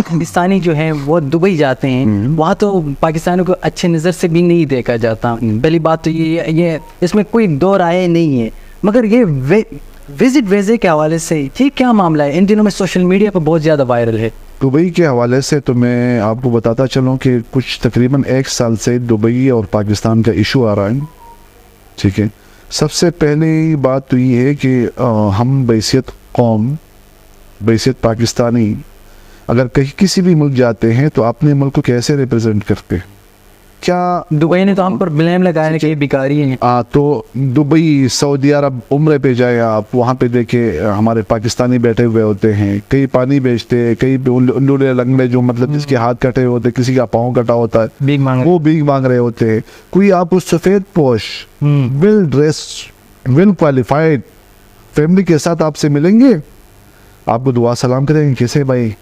पाकिस्तानी जो हैं वो दुबई जाते हैं, वहाँ तो पाकिस्तानियों को अच्छे नज़र से भी नहीं देखा जाता। पहली बात तो ये इसमें कोई दो राय नहीं है। मगर ये विजिट वीज़े के हवाले से ये क्या मामला है? इन दिनों में सोशल मीडिया पर बहुत ज़्यादा वायरल है। दुबई के हवाले से तो मैं आपको बताता चलूँ कि कुछ तकरीबन 1 साल से दुबई और पाकिस्तान का इशू आ रहा है, ठीक है। सबसे पहली बात तो ये है कि हम बैसियत कौम, बैसियत पाकिस्तानी, अगर कहीं किसी भी मुल्क जाते हैं तो अपने मुल्क को कैसे रिप्रेजेंट करते हैं? क्या दुबई ने तो हम पर ब्लेम लगाया कि ये भिखारी हैं। तो दुबई, सऊदी अरब उम्रे पे जाए आप, वहाँ पे देखे हमारे पाकिस्तानी बैठे हुए होते हैं, कई पानी बेचते हैं, कई लूले लंगड़े जो मतलब जिसके हाथ कटे होते हैं, किसी का पाँव कटा होता है, भीख मांग वो भीख मांग रहे होते हैं। कोई आप उस सफ़ेद पोश, well dress, well qualified family के साथ आपसे मिलेंगे, आपको दुआ सलाम करेंगे, कैसे भाई,